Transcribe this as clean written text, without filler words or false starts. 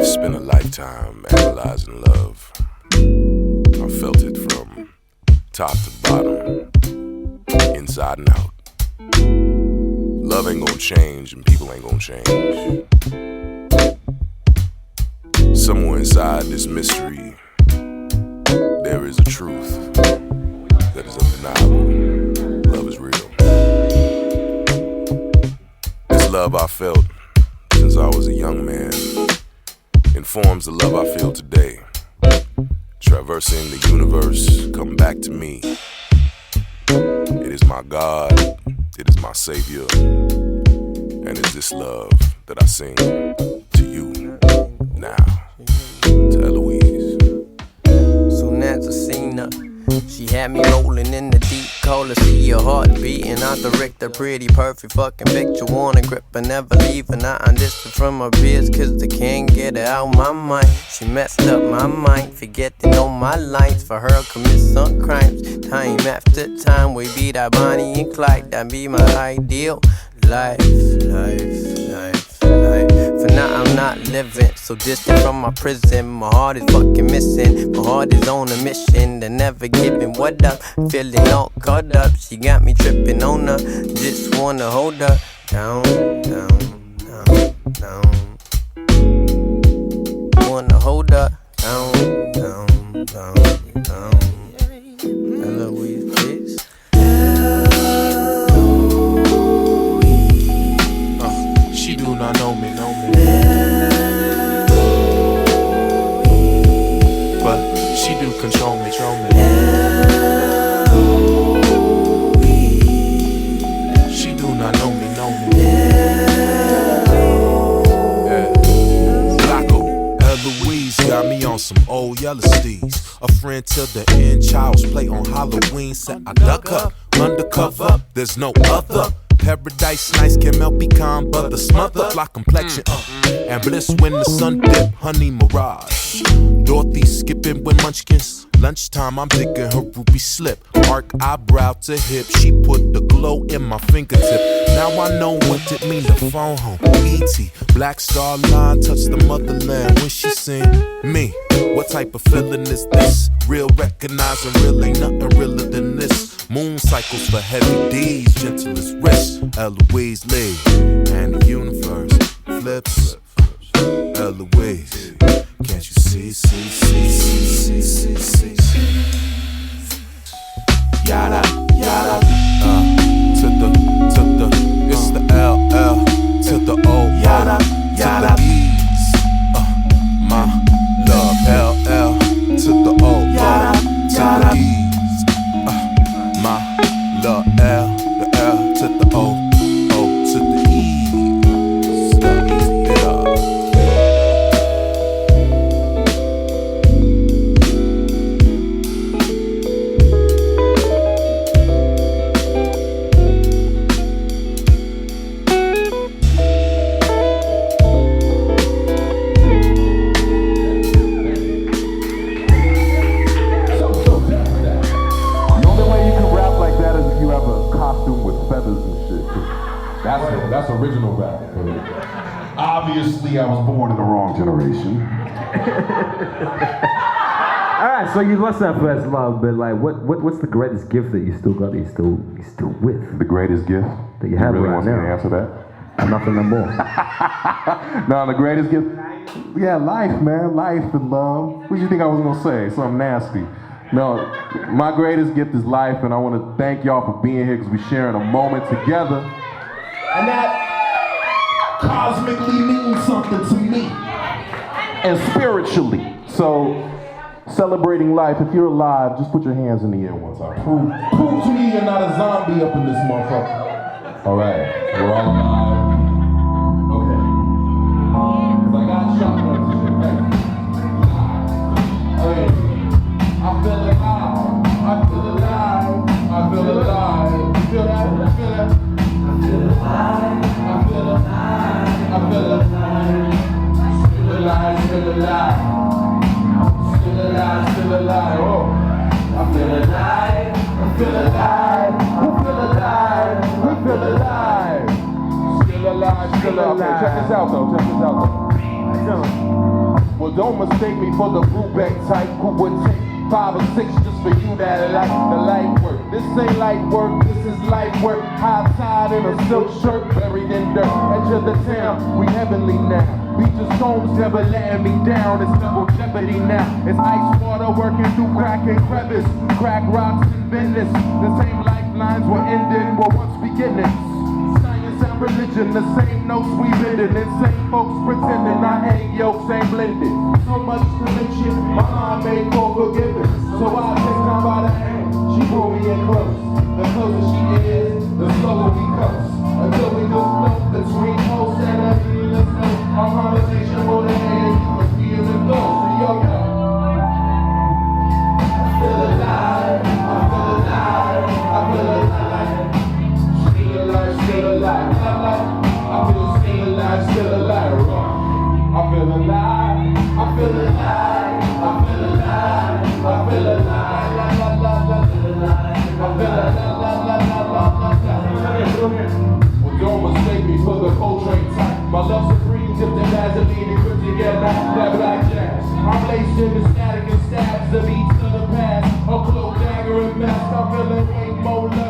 Spent a lifetime analyzing love. I felt it from top to bottom, inside and out. Love ain't gonna change and people ain't gonna change. Somewhere inside this mystery, there is a truth that is undeniable. Love is real. This love I felt since I was a young man informs the love I feel today. Traversing the universe, come back to me. It is my God, it is my Savior, and it's this love that I sing to you now. To Eloise. Soon as I seen her, she had me rolling in the deep cold to see your heart beating. I direct a pretty perfect fucking picture. Wanna grip her, never leaving. I undistant from her peers cause they can't get her out my mind. She messed up my mind, forgetting all my lines. For her commit some crimes, time after time. We be that Bonnie and Clyde, that be my ideal life. For now I'm not living, so distant from my prison. My heart is fucking missing, my heart is on a mission to never giving what up, feeling all caught up. She got me tripping on her, just wanna hold her down. Wanna hold her down. Eloise, please. She do not know me, but she do control me. She do not know me. Yeah. Blocko, Eloise got me on some old yellow steeds. A friend till the end, child's play on Halloween. Said I duck up, undercover, there's no other. Paradise nice, caramel pecan, butter smother, fly complexion, and bliss when the sun dip, honey mirage. Dorothy skipping with munchkins. Lunchtime, I'm digging her ruby slip. Arc eyebrow to hip, she put the glow in my fingertip. Now I know what it means to phone home. E.T. Black Star Line touch the motherland when she sing me. What type of feeling is this? Real recognizing real, ain't nothing realer than this. Moon cycles for heavy D's, gentlest wrist. Eloise Lee, and the universe flips. Eloise, can't you see? Yada, yada, to the, it's the LL to the O, yada, yada, to the E's, my love, LL to the O, yada, to the E's, my love, the L to the O, O to the E's, yeah. That's original rap. Obviously, I was born in the wrong generation. Alright, so you lost that first love, but like, what's the greatest gift that you still got? That you still with? The greatest gift that you have really right wants me now. to answer that? Nothing no more. No, the greatest gift. Yeah, life, man, life and love. What do you think I was gonna say? Something nasty. No, my greatest gift is life, and I want to thank y'all for being here because we're sharing a moment together. And that cosmically means something to me. And spiritually. So, celebrating life, if you're alive, just put your hands in the air one time. Prove to me you're not a zombie up in this motherfucker. Alright, we're all alive. Okay. Because I got shotguns and shit. Hey, I feel alive. I feel alive. I feel alive. You feel that? You feel that? I feel alive, I feel alive, I feel alive. Still alive, still alive. Still alive, still alive. Oh, I feel alive, I feel alive. We feel alive, we feel alive. Still alive, still alive. Okay, check this out though, check this out though. Well, don't mistake me for the Brubeck type who would take 5 or 6 just for you that like the light work. This ain't light work, this is light work. High tide in a silk shirt, buried in dirt. Edge of the town, we heavenly now. Beaches, stones never letting me down. It's double jeopardy now. It's ice water working through crack and crevice. Crack rocks and Venice. The same lifelines were ending were once beginnings. Science and religion, the same notes we bending. And same folks pretending our egg yolks ain't blended. So much to mention, my mom made for forgiveness. So I take time by the hand, she pulled me in close. The closer she is, the slower we coast. Until we just float between host and a healer's note. Our conversation will end and you can feel it go. So yo, yo. I feel alive, I feel alive, I feel alive. Still alive, still alive, I feel still alive, still alive. I feel alive, I feel alive, I feel alive, I feel alive, la la la la la. I feel alive, la la la la la. Well, don't mistake me for the Coltrane type. My love supreme, dipped in Vaseline and put together that black jazz. I'm laced in the static and stabs the beats of the past. A cloak, dagger, and mask. I'm feeling way more love.